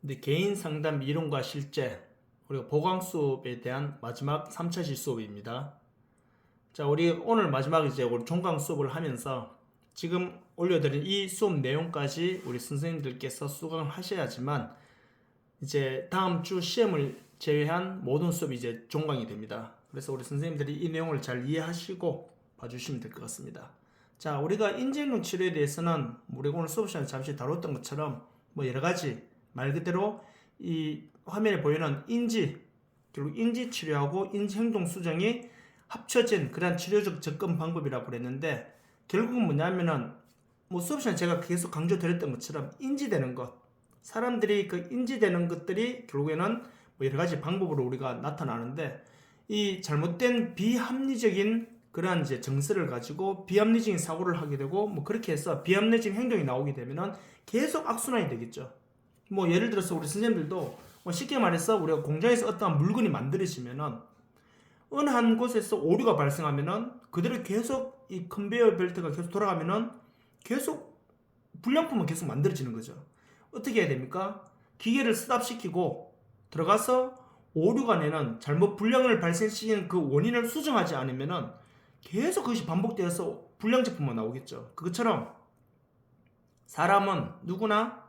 근데 개인 상담 이론과 실제 그리고 보강 수업에 대한 마지막 3차시 수업입니다. 자, 우리 오늘 마지막 이제 우리 종강 수업을 하면서 지금 올려드린 이 수업 내용까지 우리 선생님들께서 수강을 하셔야지만 이제 다음 주 시험을 제외한 모든 수업이 이제 종강이 됩니다. 그래서 우리 선생님들이 이 내용을 잘 이해하시고 봐주시면 될 것 같습니다. 자, 우리가 인지행동 치료에 대해서는 우리가 오늘 수업 시간에 잠시 다뤘던 것처럼 뭐 여러 가지 말 그대로 이 화면에 보이는 인지, 결국 인지 치료하고 인지 행동 수정이 합쳐진 그런 치료적 접근 방법이라고 그랬는데, 결국은 뭐냐면은 뭐 수업 시간에 제가 계속 강조드렸던 것처럼 인지되는 것, 사람들이 그 인지되는 것들이 결국에는 뭐 여러 가지 방법으로 우리가 나타나는데, 이 잘못된 비합리적인 그러한 이제 정서를 가지고 비합리적인 사고를 하게 되고, 뭐 그렇게 해서 비합리적인 행동이 나오게 되면은 계속 악순환이 되겠죠. 뭐 예를 들어서 우리 선생님들도 뭐 쉽게 말해서 우리가 공장에서 어떠한 물건이 만들어지면은 어느 한 곳에서 오류가 발생하면은 그대로 계속 이 컨베이어 벨트가 계속 돌아가면은 계속 불량품은 계속 만들어지는 거죠. 어떻게 해야 됩니까? 기계를 스탑시키고 들어가서 오류가 내는 잘못 불량을 발생시키는 그 원인을 수정하지 않으면은 계속 그것이 반복되어서 불량 제품만 나오겠죠. 그것처럼 사람은 누구나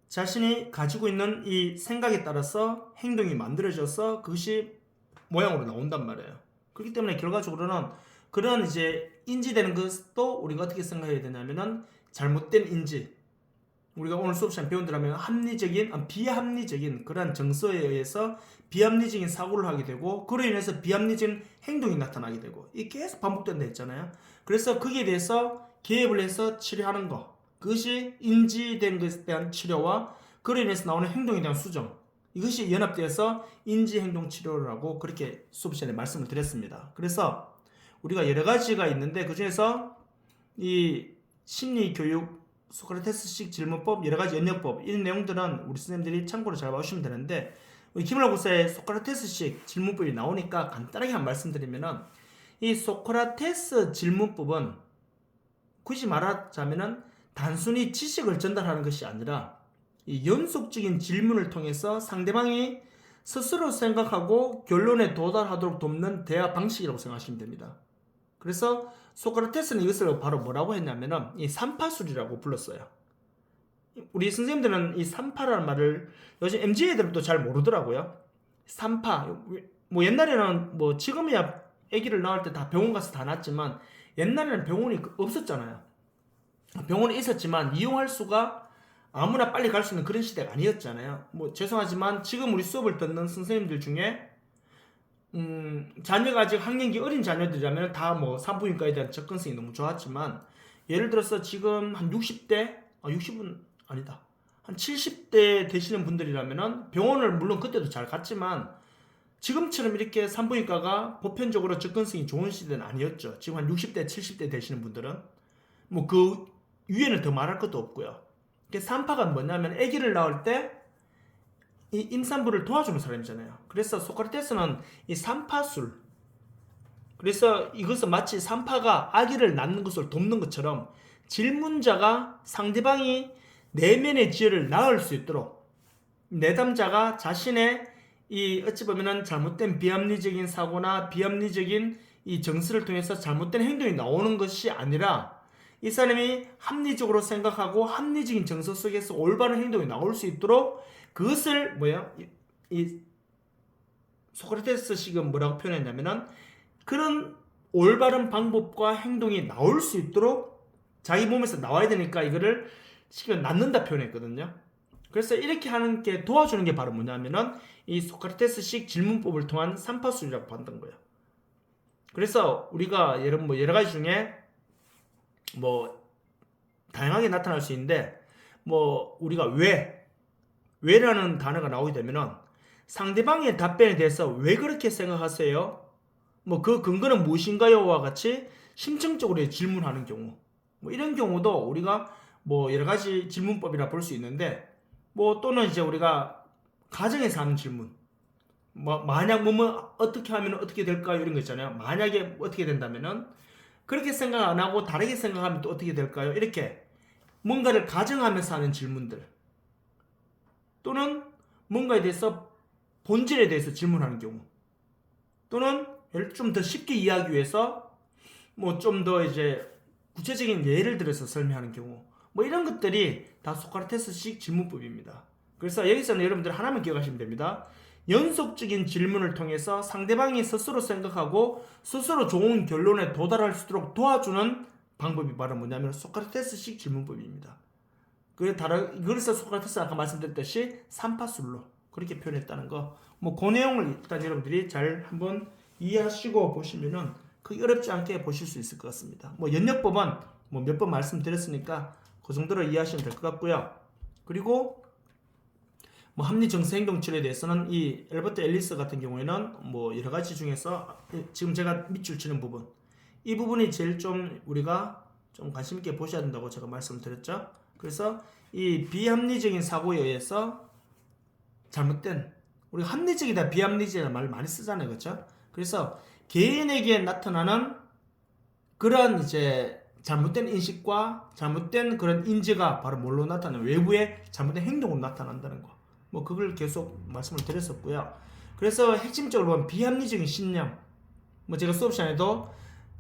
자신이 가지고 있는 이 생각에 따라서 행동이 만들어져서 그것이 모양으로 나온단 말이에요. 그렇기 때문에 결과적으로는 그런 이제 인지되는 것도 우리가 어떻게 생각해야 되냐면은 잘못된 인지, 우리가 오늘 수업 시간에 배운다면 비합리적인 그러한 정서에 의해서 비합리적인 사고를 하게 되고, 그로 인해서 비합리적인 행동이 나타나게 되고, 이게 계속 반복된다 했잖아요. 그래서 거기에 대해서 개입을 해서 치료하는 거, 그것이 인지된 것에 대한 치료와 그로 인해서 나오는 행동에 대한 수정, 이것이 연합되어서 인지행동치료라고 그렇게 수업 시간에 말씀을 드렸습니다. 그래서 우리가 여러 가지가 있는데, 그 중에서 이 심리교육 소크라테스식 질문법, 여러 가지 연역법, 이 내용들은 우리 선생님들이 참고로 잘 봐주시면 되는데, 우리 김일라고사의 소크라테스식 질문법이 나오니까 간단하게 한 말씀드리면은, 이 소크라테스 질문법은 굳이 말하자면은 단순히 지식을 전달하는 것이 아니라 이 연속적인 질문을 통해서 상대방이 스스로 생각하고 결론에 도달하도록 돕는 대화 방식이라고 생각하시면 됩니다. 그래서 소크라테스는 이것을 바로 뭐라고 했냐면은 이 삼파술이라고 불렀어요. 우리 선생님들은 이 삼파라는 말을 요즘 MZ 애들도 잘 모르더라고요. 삼파, 뭐 옛날에는 뭐 지금이야 아기를 낳을 때 다 병원 가서 다 낳았지만, 옛날에는 병원이 없었잖아요. 병원에 있었지만 이용할 수가 아무나 빨리 갈 수 있는 그런 시대가 아니었잖아요. 뭐 죄송하지만 지금 우리 수업을 듣는 선생님들 중에 자녀가 아직 학령기 어린 자녀들이라면 다 뭐 산부인과에 대한 접근성이 너무 좋았지만, 예를 들어서 지금 한 60대, 60은 아니다, 한 70대 되시는 분들이라면은 병원을 물론 그때도 잘 갔지만 지금처럼 이렇게 산부인과가 보편적으로 접근성이 좋은 시대는 아니었죠. 지금 한 60대, 70대 되시는 분들은 뭐 그 위에는 더 말할 것도 없고요. 산파가 뭐냐면 아기를 낳을 때 이 임산부를 도와주는 사람이잖아요. 그래서 소크라테스는 이 산파술, 그래서 이것은 마치 산파가 아기를 낳는 것을 돕는 것처럼 질문자가 상대방이 내면의 지혜를 낳을 수 있도록, 내담자가 자신의 이 어찌 보면은 잘못된 비합리적인 사고나 비합리적인 이 정서를 통해서 잘못된 행동이 나오는 것이 아니라 이 사람이 합리적으로 생각하고 합리적인 정서 속에서 올바른 행동이 나올 수 있도록 그것을 이 소크라테스식은 뭐라고 표현했냐면은 그런 올바른 방법과 행동이 나올 수 있도록 자기 몸에서 나와야 되니까 이거를 시키면 낳는다 표현했거든요. 그래서 이렇게 하는 게 도와주는 게 바로 뭐냐면은 이 소크라테스식 질문법을 통한 삼파술이라고 받는 거예요. 그래서 우리가 여러 가지 중에 뭐 다양하게 나타날 수 있는데, 뭐 우리가 왜라는 단어가 나오게 되면은 상대방의 답변에 대해서 왜 그렇게 생각하세요? 뭐 그 근거는 무엇인가요?와 같이 심층적으로 질문하는 경우, 뭐 이런 경우도 우리가 뭐 여러 가지 질문법이라 볼 수 있는데, 뭐 또는 이제 우리가 가정에서 하는 질문, 뭐 만약 뭐뭐 어떻게 하면 어떻게 될까요? 이런 거 있잖아요. 만약에 어떻게 된다면은 그렇게 생각 안 하고 다르게 생각하면 또 어떻게 될까요? 이렇게 뭔가를 가정하면서 하는 질문들, 또는 뭔가에 대해서 본질에 대해서 질문하는 경우, 또는 좀 더 쉽게 이해하기 위해서 뭐 좀 더 이제 구체적인 예를 들어서 설명하는 경우, 뭐 이런 것들이 다 소크라테스식 질문법입니다. 그래서 여기서는 여러분들 하나만 기억하시면 됩니다. 연속적인 질문을 통해서 상대방이 스스로 생각하고 스스로 좋은 결론에 도달할 수 있도록 도와주는 방법이 바로 뭐냐면 소크라테스식 질문법입니다. 그래서 소크라테스는 아까 말씀드렸듯이 삼파술로 그렇게 표현했다는 거. 뭐 그 내용을 일단 여러분들이 잘 한번 이해하시고 보시면은 크게 어렵지 않게 보실 수 있을 것 같습니다. 뭐 연역법은 뭐 몇 번 말씀드렸으니까 그 정도로 이해하시면 될 것 같고요. 그리고 뭐 합리 정서 행동 치료에 대해서는 이 엘버트 앨리스 같은 경우에는 뭐 여러 가지 중에서 지금 제가 밑줄 치는 부분, 이 부분이 제일 좀 우리가 좀 관심 있게 보셔야 된다고 제가 말씀드렸죠. 그래서 이 비합리적인 사고에 의해서 잘못된, 우리가 합리적이다 비합리적이다 말 많이 쓰잖아요, 그렇죠? 그래서 개인에게 나타나는 그런 이제 잘못된 인식과 잘못된 그런 인지가 바로 뭘로 나타나는, 외부의 잘못된 행동으로 나타난다는 거. 뭐 그걸 계속 말씀을 드렸었고요. 그래서 핵심적으로 보면 비합리적인 신념, 뭐 제가 수업 시간에도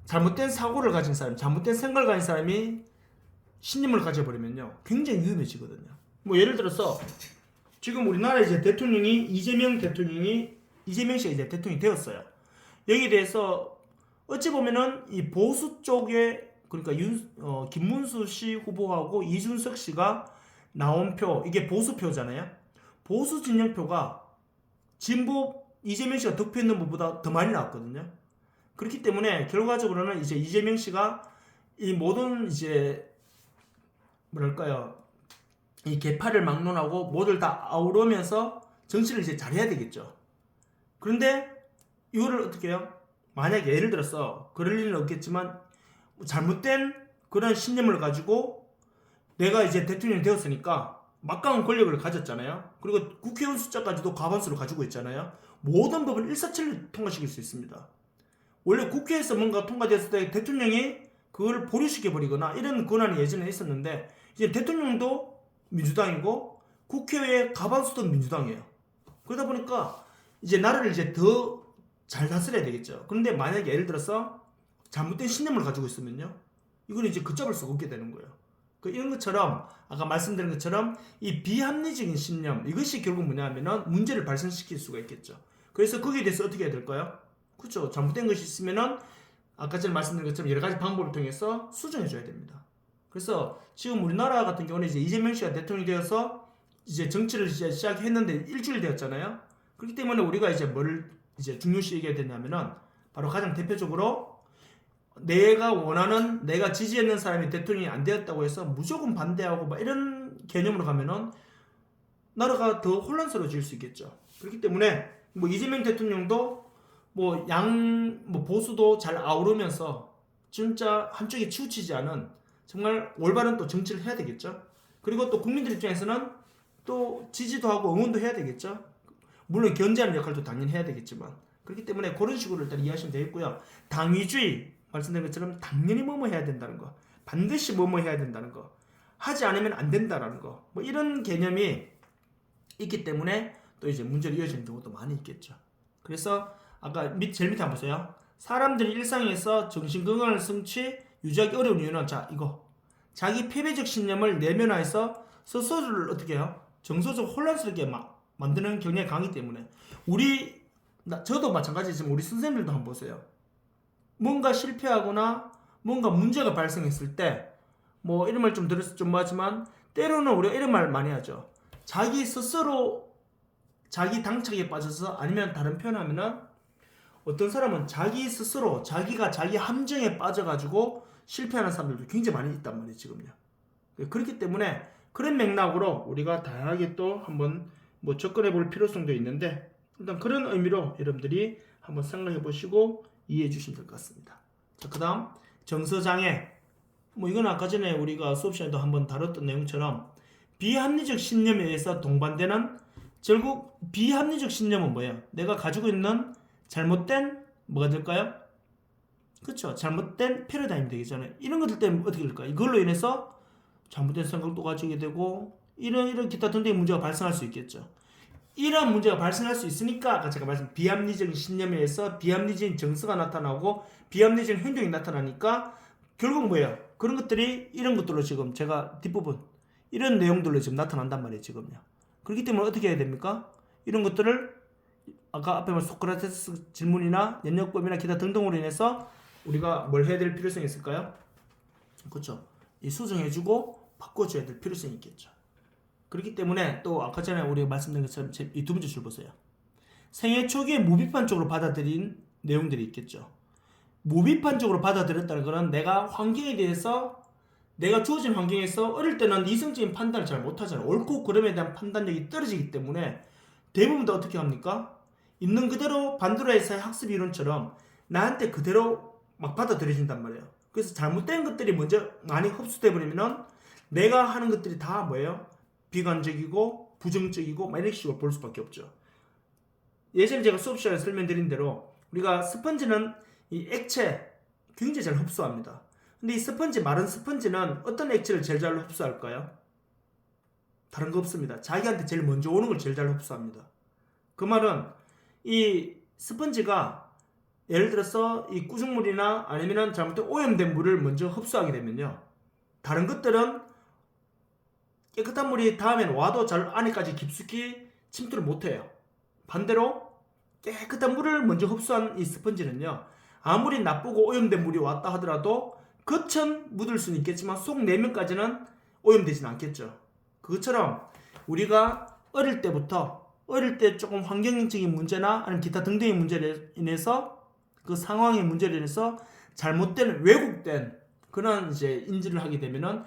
잘못된 사고를 가진 사람, 잘못된 생각을 가진 사람이 신념을 가져버리면요 굉장히 위험해지거든요. 뭐 예를 들어서 지금 우리나라 이제 대통령이 이재명 씨가 이제 대통령이 되었어요. 여기에 대해서 어찌 보면은 이 보수 쪽에, 그러니까 김문수 씨 후보하고 이준석 씨가 나온 표, 이게 보수표잖아요. 보수 진영표가 진보 이재명 씨가 득표했는 것보다 더 많이 나왔거든요. 그렇기 때문에 결과적으로는 이제 이재명 씨가 이 모든 이제 뭐랄까요, 이 개파를 막론하고 모두를 다 아우르면서 정치를 이제 잘해야 되겠죠. 그런데 이거를 어떻게 해요? 만약에 예를 들어서 그럴 일은 없겠지만 잘못된 그런 신념을 가지고 내가 이제 대통령이 되었으니까 막강한 권력을 가졌잖아요. 그리고 국회의원 숫자까지도 과반수를 가지고 있잖아요. 모든 법을 일사천리 통과시킬 수 있습니다. 원래 국회에서 뭔가 통과됐을 때 대통령이 그걸 보류시켜버리거나 이런 권한이 예전에 있었는데, 이제 대통령도 민주당이고 국회의 과반수도 민주당이에요. 그러다 보니까 이제 나라를 이제 더 잘 다스려야 되겠죠. 그런데 만약에 예를 들어서 잘못된 신념을 가지고 있으면요, 이건 이제 걷잡을 수가 없게 되는 거예요. 이런 것처럼 아까 말씀드린 것처럼 이 비합리적인 신념, 이것이 결국 뭐냐면은 문제를 발생시킬 수가 있겠죠. 그래서 거기에 대해서 어떻게 해야 될까요? 그렇죠. 잘못된 것이 있으면은 아까 전에 말씀드린 것처럼 여러 가지 방법을 통해서 수정해 줘야 됩니다. 그래서 지금 우리나라 같은 경우는 이제 이재명 씨가 대통령이 되어서 이제 정치를 이제 시작했는데 일주일 되었잖아요. 그렇기 때문에 우리가 이제 뭘 이제 중요시 얘기해야 되냐면은 바로 가장 대표적으로 내가 원하는, 내가 지지했는 사람이 대통령이 안 되었다고 해서 무조건 반대하고 막 이런 개념으로 가면은 나라가 더 혼란스러워질 수 있겠죠. 그렇기 때문에 뭐 이재명 대통령도 뭐 보수도 잘 아우르면서 진짜 한쪽에 치우치지 않은 정말 올바른 또 정치를 해야 되겠죠. 그리고 또 국민들 입장에서는 또 지지도 하고 응원도 해야 되겠죠. 물론 견제하는 역할도 당연히 해야 되겠지만, 그렇기 때문에 그런 식으로 일단 이해하시면 되겠고요. 당위주의 말씀드린 것처럼 당연히 뭐뭐 해야 된다는 거, 반드시 뭐뭐 해야 된다는 거, 하지 않으면 안 된다라는 거, 뭐 이런 개념이 있기 때문에 또 이제 문제로 이어지는 경우도 많이 있겠죠. 그래서 아까 제일 밑에 한번 보세요. 사람들이 일상에서 정신건강을 유지하기 어려운 이유는 이거 자기 패배적 신념을 내면화해서 스스로를 어떻게 해요? 정서적 혼란스럽게 만드는 경향이 강하기 때문에, 저도 마찬가지지만 우리 선생님들도 한번 보세요. 뭔가 실패하거나 뭔가 문제가 발생했을 때 뭐 이런 말 좀 들어서 좀 뭐하지만 때로는 우리가 이런 말 많이 하죠. 자기 스스로 자기 당착에 빠져서, 아니면 다른 표현하면은 어떤 사람은 자기 스스로 자기가 자기 함정에 빠져가지고 실패하는 사람들도 굉장히 많이 있단 말이에요 지금요. 그렇기 때문에 그런 맥락으로 우리가 다양하게 또 한번 뭐 접근해 볼 필요성도 있는데, 일단 그런 의미로 여러분들이 한번 생각해 보시고 이해해 주시면 될 것 같습니다. 자, 그 다음 정서장애. 뭐 이건 아까 전에 우리가 수업 시간에도 한번 다뤘던 내용처럼 비합리적 신념에 의해서 동반되는, 결국 비합리적 신념은 뭐예요? 내가 가지고 있는 잘못된 뭐가 될까요? 그렇죠. 잘못된 패러다임이 되겠잖아요. 이런 것들 때문에 어떻게 될까요? 이걸로 인해서 잘못된 생각도 가지게 되고 이런 기타 등등의 문제가 발생할 수 있겠죠. 이런 문제가 발생할 수 있으니까 아까 제가 말씀 비합리적인 신념에 의해서 비합리적인 정서가 나타나고 비합리적인 행동이 나타나니까 결국 뭐예요? 그런 것들이 이런 것들로 지금 제가 뒷부분 이런 내용들로 지금 나타난단 말이에요. 지금요. 그렇기 때문에 어떻게 해야 됩니까? 이런 것들을 아까 앞에 말한 소크라테스 질문이나 연역법이나 기타 등등으로 인해서 우리가 뭘 해야 될 필요성이 있을까요? 그렇죠. 이 수정해주고 바꿔줘야 될 필요성이 있겠죠. 그렇기 때문에 또 아까 전에 우리가 말씀드린 것처럼 이 두 번째 줄 보세요. 생애 초기에 무비판적으로 받아들인 내용들이 있겠죠. 무비판적으로 받아들였다는 것은 내가 환경에 대해서 내가 주어진 환경에서 어릴 때는 이성적인 판단을 잘 못하잖아요. 옳고 그름에 대한 판단력이 떨어지기 때문에 대부분 다 어떻게 합니까? 있는 그대로 반드라이스의 학습 이론처럼 나한테 그대로 막 받아들여진단 말이에요. 그래서 잘못된 것들이 먼저 많이 흡수돼 버리면은 내가 하는 것들이 다 뭐예요? 비관적이고 부정적이고 막 이런 식으로 볼 수밖에 없죠. 예전에 제가 수업 시간에 설명드린 대로 우리가 스펀지는 이 액체 굉장히 잘 흡수합니다. 근데 이 스펀지, 마른 스펀지는 어떤 액체를 제일 잘 흡수할까요? 다른 거 없습니다. 자기한테 제일 먼저 오는 걸 제일 잘 흡수합니다. 그 말은 이 스펀지가 예를 들어서 이 꾸중물이나 아니면 잘못된 오염된 물을 먼저 흡수하게 되면요. 다른 것들은 깨끗한 물이 다음엔 와도 잘 안에까지 깊숙이 침투를 못해요. 반대로 깨끗한 물을 먼저 흡수한 이 스펀지는요. 아무리 나쁘고 오염된 물이 왔다 하더라도 겉은 묻을 수는 있겠지만 속 내면까지는 오염되지는 않겠죠. 그것처럼 우리가 어릴 때 조금 환경적인 문제나 아니면 기타 등등의 문제로 인해서 그 상황의 문제로 인해서 잘못된 왜곡된 그런 이제 인지를 하게 되면은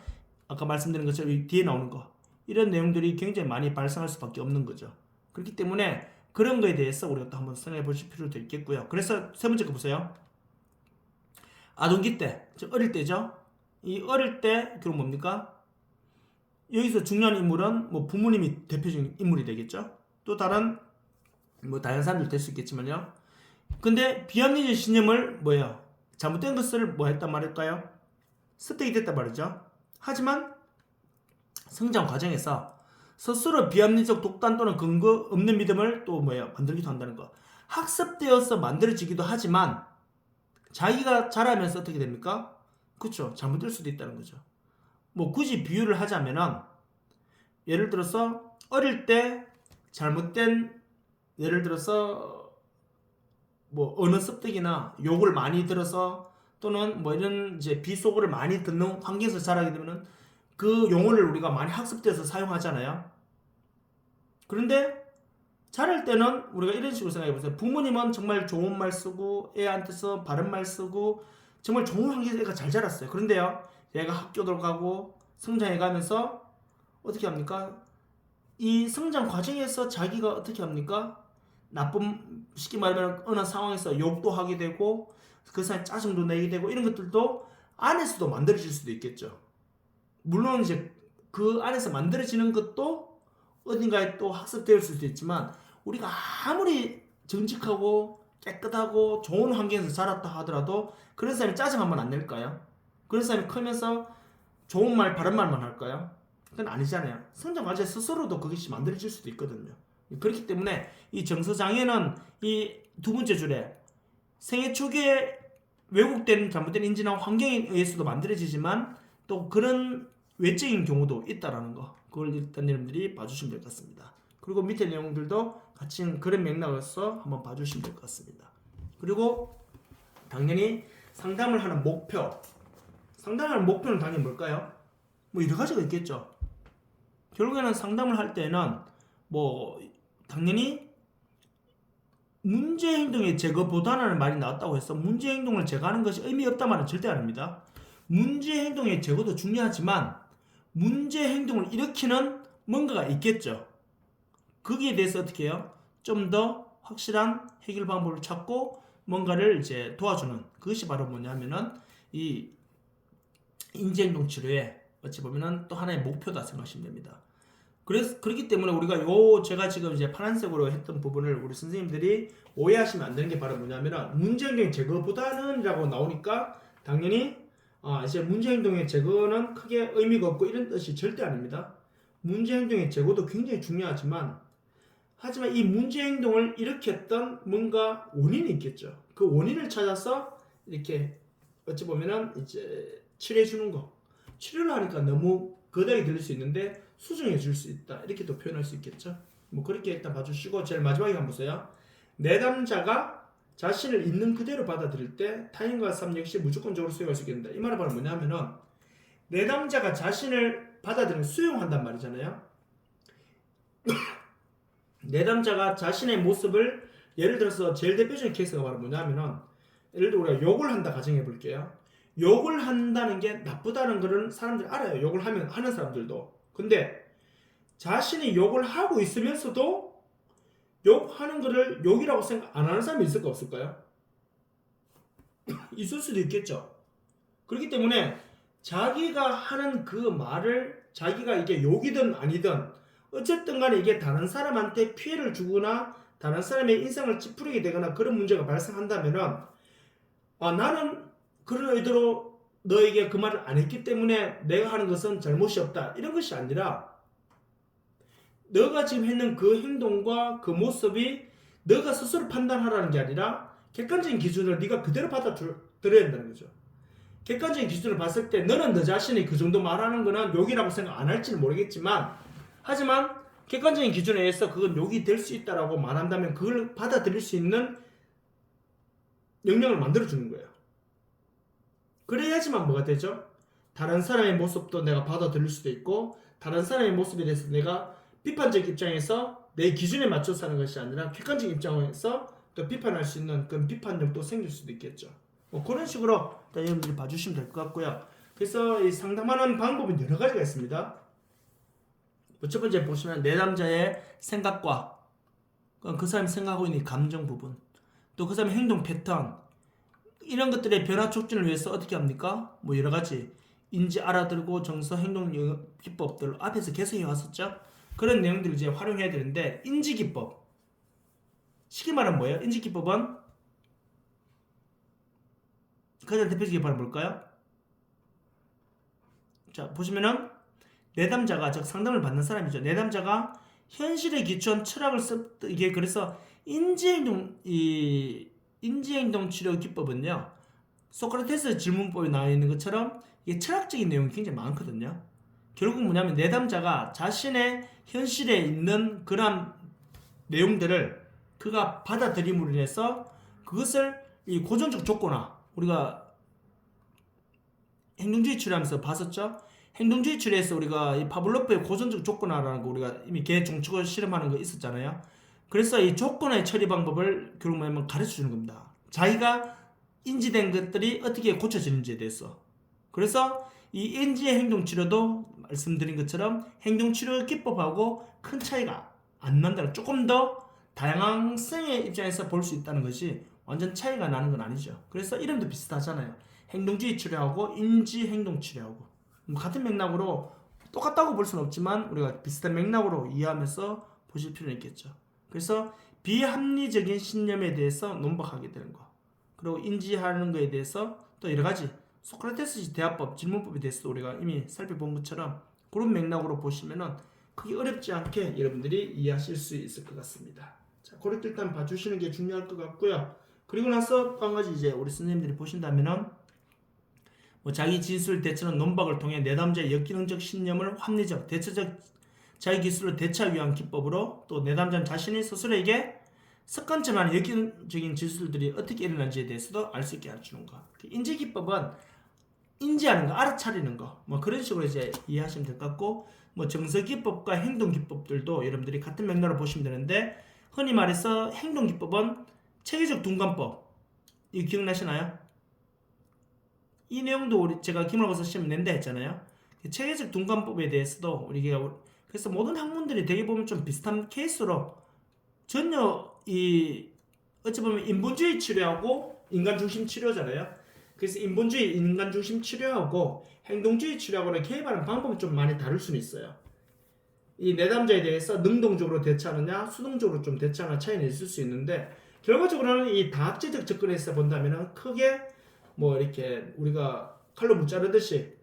아까 말씀드린 것처럼 뒤에 나오는 거 이런 내용들이 굉장히 많이 발생할 수밖에 없는 거죠. 그렇기 때문에 그런 거에 대해서 우리가 또 한번 생각해 보실 필요도 있겠고요. 그래서 세 번째 거 보세요. 아동기 때, 즉 어릴 때죠. 이 어릴 때 그럼 뭡니까? 여기서 중요한 인물은 뭐 부모님이 대표적인 인물이 되겠죠. 또 다른 뭐 다양한 사람들 될 수 있겠지만요. 근데 비합리적 신념을 뭐예요? 잘못된 것을 뭐 했단 말일까요? 습득이 됐단 말이죠. 하지만 성장 과정에서 스스로 비합리적 독단 또는 근거 없는 믿음을 또 뭐예요? 만들기도 한다는 거. 학습되어서 만들어지기도 하지만 자기가 자라면서 어떻게 됩니까? 그렇죠. 잘못될 수도 있다는 거죠. 뭐 굳이 비유를 하자면은 예를 들어서 어릴 때 잘못된 예를 들어서 뭐 언어 습득이나 욕을 많이 들어서 또는 뭐 이런 이제 비속어를 많이 듣는 환경에서 자라게 되면은 그 용어를 우리가 많이 학습돼서 사용하잖아요. 그런데 자랄 때는 우리가 이런 식으로 생각해 보세요. 부모님은 정말 좋은 말 쓰고 애한테서 바른 말 쓰고 정말 좋은 환경에서 애가 잘 자랐어요. 그런데요, 얘가 학교도 가고 성장해 가면서 어떻게 합니까? 이 성장 과정에서 자기가 어떻게 합니까? 나쁜, 쉽게 말하면 어느 상황에서 욕도 하게 되고 그 사람이 짜증도 내게 되고 이런 것들도 안에서도 만들어질 수도 있겠죠. 물론 이제 그 안에서 만들어지는 것도 어딘가에 또 학습될 수도 있지만 우리가 아무리 정직하고 깨끗하고 좋은 환경에서 자랐다 하더라도 그런 사람이 짜증 한번 안 낼까요? 그런 사람이 크면서 좋은 말, 바른 말만 할까요? 그건 아니잖아요. 성장 과정 스스로도 그것이 만들어질 수도 있거든요. 그렇기 때문에 이 정서장애는 이 두 번째 줄에 생애 초기에 왜곡된 잘못된 인지나 환경에 의해서도 만들어지지만 또 그런 외적인 경우도 있다라는 거, 그걸 일단 여러분들이 봐주시면 될 것 같습니다. 그리고 밑에 내용들도 같이 그런 맥락에서 한번 봐주시면 될 것 같습니다. 그리고 당연히 상담을 하는 목표, 상담하는 목표는 당연히 뭘까요? 뭐 여러 가지가 있겠죠. 결국에는 상담을 할 때는 뭐 당연히 문제 행동의 제거보다는 말이 나왔다고 해서 문제 행동을 제거하는 것이 의미 없다 말은 절대 아닙니다. 문제 행동의 제거도 중요하지만 문제 행동을 일으키는 뭔가가 있겠죠. 거기에 대해서 어떻게 해요? 좀 더 확실한 해결 방법을 찾고 뭔가를 이제 도와주는 그것이 바로 뭐냐면은 이 인지행동 치료의 어찌 보면은 또 하나의 목표다 생각하시면 됩니다. 그래서 그렇기 때문에 우리가 제가 지금 이제 파란색으로 했던 부분을 우리 선생님들이 오해하시면 안 되는 게 바로 뭐냐면은 문제행동 제거보다는이라고 나오니까 당연히 이제 문제행동의 제거는 크게 의미가 없고 이런 뜻이 절대 아닙니다. 문제 행동의 제고도 굉장히 중요하지만 하지만 이 문제 행동을 일으켰던 뭔가 원인이 있겠죠. 그 원인을 찾아서 이렇게 어찌 보면은 이제 치료해 주는 거. 치료를 하니까 너무 거대하게 들릴 수 있는데 수정해 줄 수 있다. 이렇게 또 표현할 수 있겠죠. 뭐 그렇게 일단 봐주시고 제일 마지막에 한번 보세요. 내담자가 자신을 있는 그대로 받아들일 때 타인과 삶 역시 무조건적으로 수용할 수 있겠다. 이 말은 바로 뭐냐면은 내담자가 자신을 받아들이는 수용한단 말이잖아요. 내담자가 자신의 모습을 예를 들어서 제일 대표적인 케이스가 바로 뭐냐면은 예를 들어 우리가 욕을 한다 가정해 볼게요. 욕을 한다는 게 나쁘다는 거는 사람들이 알아요. 욕을 하는 사람들도. 근데 자신이 욕을 하고 있으면서도 욕하는 거를 욕이라고 생각 안 하는 사람이 있을까 없을까요? 있을 수도 있겠죠. 그렇기 때문에 자기가 하는 그 말을 자기가 이게 욕이든 아니든 어쨌든 간에 이게 다른 사람한테 피해를 주거나 다른 사람의 인상을 찌푸리게 되거나 그런 문제가 발생한다면은 나는 그런 의도로 너에게 그 말을 안 했기 때문에 내가 하는 것은 잘못이 없다. 이런 것이 아니라 너가 지금 했는 그 행동과 그 모습이 너가 스스로 판단하라는 게 아니라 객관적인 기준을 네가 그대로 받아들여야 된다는 거죠. 객관적인 기준을 봤을 때 너는 너 자신이 그 정도 말하는 거는 욕이라고 생각 안 할지는 모르겠지만 하지만 객관적인 기준에 의해서 그건 욕이 될 수 있다라고 말한다면 그걸 받아들일 수 있는 역량을 만들어주는 거예요. 그래야지만 뭐가 되죠? 다른 사람의 모습도 내가 받아들일 수도 있고 다른 사람의 모습에 대해서 내가 비판적 입장에서 내 기준에 맞춰서 하는 것이 아니라 객관적 입장에서 또 비판할 수 있는 그런 비판력도 생길 수도 있겠죠. 뭐 그런 식으로 여러분들이 봐주시면 될 것 같고요. 그래서 이 상담하는 방법은 여러 가지가 있습니다. 첫 번째 보시면 내담자의 생각과 그 사람이 생각하고 있는 감정 부분, 또 그 사람의 행동 패턴, 이런 것들의 변화 촉진을 위해서 어떻게 합니까? 뭐 여러 가지 인지, 알아들고, 정서, 행동 기법들 앞에서 계속 해왔었죠. 그런 내용들을 이제 활용해야 되는데 인지 기법, 쉽게 말하면 뭐예요? 인지 기법은 가장 대표적인 바로 뭘까요? 자 보시면은 내담자가 즉 상담을 받는 사람이죠. 내담자가 현실에 기초한 철학을 이게 그래서 인지행동 치료 기법은요. 소크라테스 질문법에 나와 있는 것처럼 이게 철학적인 내용이 굉장히 많거든요. 결국 뭐냐면 내담자가 자신의 현실에 있는 그런 내용들을 그가 받아들임으로 인해서 그것을 이 고전적 조건화 우리가 행동주의 치료하면서 봤었죠. 행동주의 치료에서 우리가 이 파블로프의 고전적 조건화라는 거 우리가 이미 개 종축을 실험하는 거 있었잖아요. 그래서 이 조건화의 처리 방법을 결국 뭐냐면 가르쳐 주는 겁니다. 자기가 인지된 것들이 어떻게 고쳐지는지에 대해서. 그래서 이 인지의 행동 치료도 말씀드린 것처럼 행동 치료 기법하고 큰 차이가 안 난다는, 조금 더 다양성의 입장에서 볼 수 있다는 것이 완전 차이가 나는 건 아니죠. 그래서 이름도 비슷하잖아요. 행동주의 치료하고 인지 행동 치료하고 뭐 같은 맥락으로 똑같다고 볼 수는 없지만 우리가 비슷한 맥락으로 이해하면서 보실 필요는 있겠죠. 그래서 비합리적인 신념에 대해서 논박하게 되는 거, 그리고 인지하는 거에 대해서 또 여러 가지 소크라테스 대화법, 질문법에 대해서도 우리가 이미 살펴본 것처럼 그런 맥락으로 보시면은 크게 어렵지 않게 여러분들이 이해하실 수 있을 것 같습니다. 자, 그렇게 일단 봐주시는 게 중요할 것 같고요. 그리고 나서 또 한 가지 이제 우리 선생님들이 보신다면은 뭐 자기 진술 대처는 논박을 통해 내담자의 역기능적 신념을 합리적, 대처적 자기 기술을 대처하기 위한 기법으로 또 내담자 자신이 스스로에게 습관처럼 역기능적인 진술들이 어떻게 일어나는지에 대해서도 알 수 있게 알려주는 거. 인지 기법은 인지하는 거, 알아차리는 거, 뭐 그런 식으로 이제 이해하시면 될 것 같고, 뭐 정서 기법과 행동 기법들도 여러분들이 같은 맥락으로 보시면 되는데, 흔히 말해서 행동 기법은 체계적 둔관법, 이거 기억나시나요? 이 내용도 우리 제가 기말고사 시험 낸다 했잖아요. 체계적 둔관법에 대해서도 우리가 그래서 모든 학문들이 되게 보면 좀 비슷한 케이스로 전혀 이 어찌 보면 인본주의 치료하고 인간 중심 치료잖아요. 그래서 인본주의 인간 중심 치료하고 행동주의 치료하고는 개입하는 방법이 좀 많이 다를 수는 있어요. 이 내담자에 대해서 능동적으로 대처하느냐 수동적으로 좀 대처하느냐 차이는 있을 수 있는데 결과적으로는 이 다학제적 접근에서 본다면은 크게 뭐 이렇게 우리가 칼로 무자르듯이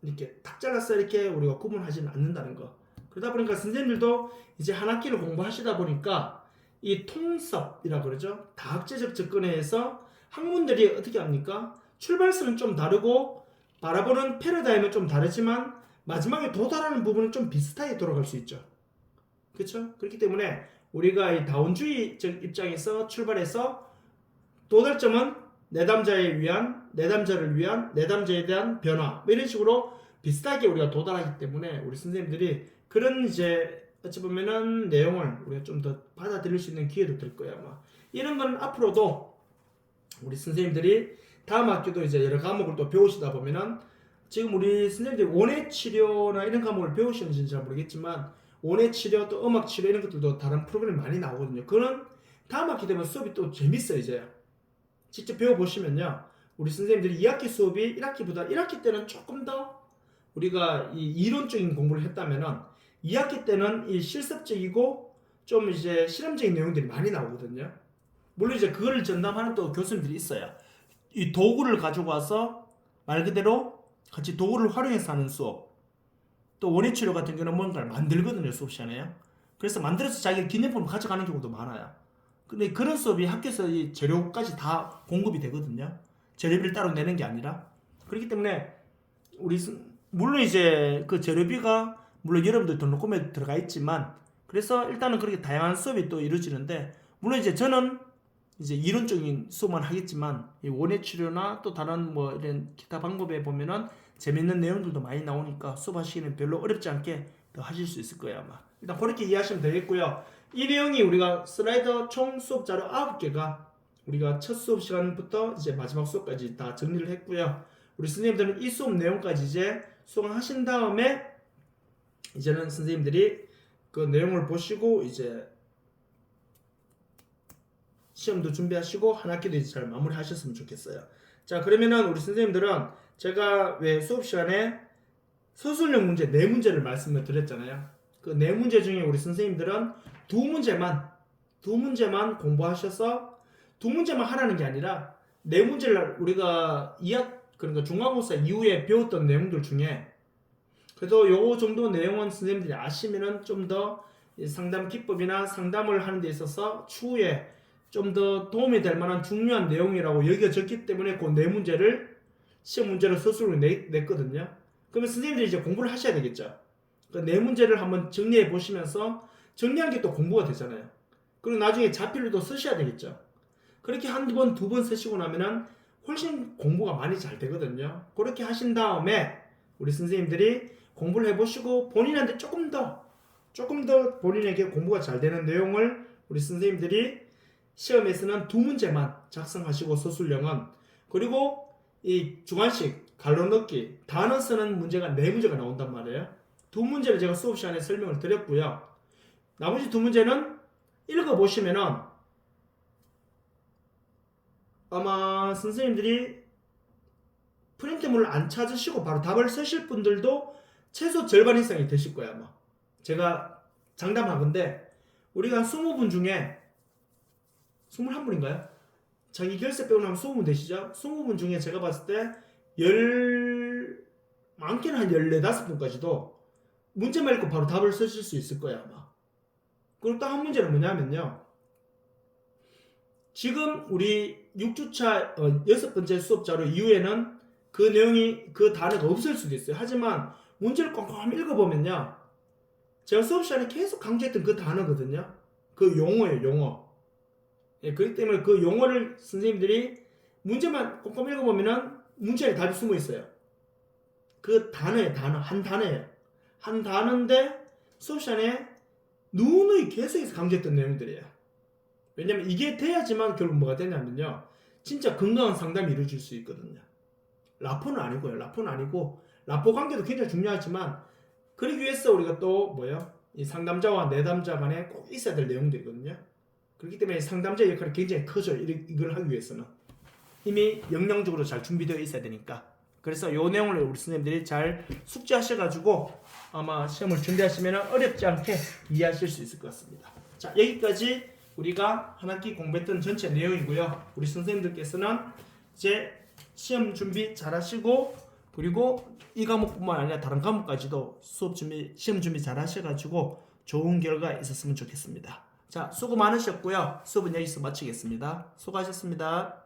이렇게 탁 잘라서 이렇게 우리가 구분하지는 않는다는 거. 그러다 보니까 선생님들도 이제 한 학기를 공부하시다 보니까 이 통섭이라 그러죠. 다학제적 접근에 의해서 학문들이 어떻게 합니까? 출발선은 좀 다르고 바라보는 패러다임은 좀 다르지만 마지막에 도달하는 부분은 좀 비슷하게 돌아갈 수 있죠. 그렇죠? 그렇기 때문에 우리가 이 다원주의적 입장에서 출발해서 도달점은 내담자를 위한, 내담자에 대한 변화 이런 식으로 비슷하게 우리가 도달하기 때문에 우리 선생님들이 그런 이제 어찌 보면은 내용을 우리가 좀 더 받아들일 수 있는 기회도 될 거야 아마. 이런 건 앞으로도 우리 선생님들이 다음 학기도 이제 여러 과목을 또 배우시다 보면은 지금 우리 선생님들이 원예 치료나 이런 과목을 배우시는지는 잘 모르겠지만 원예 치료 또 음악 치료 이런 것들도 다른 프로그램이 많이 나오거든요. 그런 다음 학기 되면 수업이 또 재밌어요. 이제 직접 배워보시면요 우리 선생님들이 2학기 수업이 1학기보다 1학기 때는 조금 더 우리가 이 이론적인 공부를 했다면은 2학기 때는 이 실습적이고 좀 이제 실험적인 내용들이 많이 나오거든요. 물론 이제 그거를 전담하는 또 교수님들이 있어요. 이 도구를 가지고 와서 말 그대로 같이 도구를 활용해서 하는 수업. 또 원예치료 같은 경우는 뭔가를 만들거든요, 수업 시간에요. 그래서 만들어서 자기 기념품을 가져가는 경우도 많아요. 근데 그런 수업이 학교에서 이 재료까지 다 공급이 되거든요. 재료비를 따로 내는 게 아니라. 그렇기 때문에 우리 물론 이제 그 재료비가 물론 여러분들 등록금에 들어가 있지만 그래서 일단은 그렇게 다양한 수업이 또 이루어지는데 물론 이제 저는 이제 이론적인 수업만 하겠지만 이 원예 치료나 또 다른 뭐 이런 기타 방법에 보면은 재밌는 내용들도 많이 나오니까 수업하시기는 별로 어렵지 않게 더 하실 수 있을 거예요 아마. 일단 그렇게 이해하시면 되겠고요. 이 내용이 우리가 슬라이더 총 수업 자료 9개가 우리가 첫 수업 시간부터 이제 마지막 수업까지 다 정리를 했고요. 우리 선생님들은 이 수업 내용까지 이제 수강하신 다음에 이제는 선생님들이 그 내용을 보시고 이제 시험도 준비하시고 한 학기도 이제 잘 마무리하셨으면 좋겠어요. 자 그러면은 우리 선생님들은 제가 왜 수업 시간에 서술형 문제 4문제를 말씀을 드렸잖아요. 그 4문제 중에 우리 선생님들은 두 문제만 공부하셔서 2문제만 하라는 게 아니라 4문제를 우리가 그러니까 중간고사 이후에 배웠던 내용들 중에 그래도 요 정도 내용은 선생님들이 아시면은 좀 더 상담 기법이나 상담을 하는 데 있어서 추후에 좀 더 도움이 될 만한 중요한 내용이라고 여겨졌기 때문에 그 4문제를 시험 문제로 서술로 냈거든요. 그러면 선생님들이 이제 공부를 하셔야 되겠죠. 그 4문제를 한번 정리해 보시면서 정리한 게 또 공부가 되잖아요. 그리고 나중에 자필로도 쓰셔야 되겠죠. 그렇게 한 번, 2번 쓰시고 나면은 훨씬 공부가 많이 잘 되거든요. 그렇게 하신 다음에 우리 선생님들이 공부를 해보시고 본인한테 조금 더 본인에게 공부가 잘 되는 내용을 우리 선생님들이 시험에서는 2문제만 작성하시고 서술형은 그리고 이 주관식, 갈로 넣기, 단어 쓰는 문제가 4문제가 나온단 말이에요. 2문제를 제가 수업 시간에 설명을 드렸고요. 나머지 2문제는 읽어보시면은 아마 선생님들이 프린트물을 안 찾으시고 바로 답을 쓰실 분들도 최소 절반 이상이 되실 거예요 아마. 제가 장담하건데 우리가 한 20분 중에 21분인가요? 자기 결세 빼고 나면 20분 되시죠? 20분 중에 제가 봤을 때 많게는 한 14~15분까지도 문제만 읽고 바로 답을 쓰실 수 있을 거예요 아마. 그리고 또 한 문제는 뭐냐면요. 지금 우리 6주차 6번째 수업 자료 이후에는 그 내용이 그 단어가 없을 수도 있어요. 하지만 문제를 꼼꼼히 읽어보면요. 제가 수업 시간에 계속 강조했던 그 단어거든요. 그 용어예요, 용어. 예, 그렇기 때문에 그 용어를 선생님들이 문제만 꼼꼼히 읽어보면은 문제에 답이 숨어 있어요. 그 단어예요, 단어. 한 단어예요. 한 단어인데 수업 시간에 누누이 계속해서 강조했던 내용들이에요. 왜냐면 이게 돼야지만 결국 뭐가 되냐면요. 진짜 건강한 상담이 이루어질 수 있거든요. 라포는 아니고요. 라포는 아니고 라포 관계도 굉장히 중요하지만 그러기 위해서 우리가 또 뭐예요? 이 상담자와 내담자 간에 꼭 있어야 될 내용들이거든요. 그렇기 때문에 상담자의 역할이 굉장히 크죠. 이걸 하기 위해서는. 이미 역량적으로 잘 준비되어 있어야 되니까. 그래서 이 내용을 우리 선생님들이 잘 숙지하셔가지고 아마 시험을 준비하시면 어렵지 않게 이해하실 수 있을 것 같습니다. 자, 여기까지 우리가 한 학기 공부했던 전체 내용이고요. 우리 선생님들께서는 이제 시험 준비 잘 하시고 그리고 이 과목뿐만 아니라 다른 과목까지도 시험 준비 잘 하셔가지고 좋은 결과 있었으면 좋겠습니다. 자, 수고 많으셨고요. 수업은 여기서 마치겠습니다. 수고하셨습니다.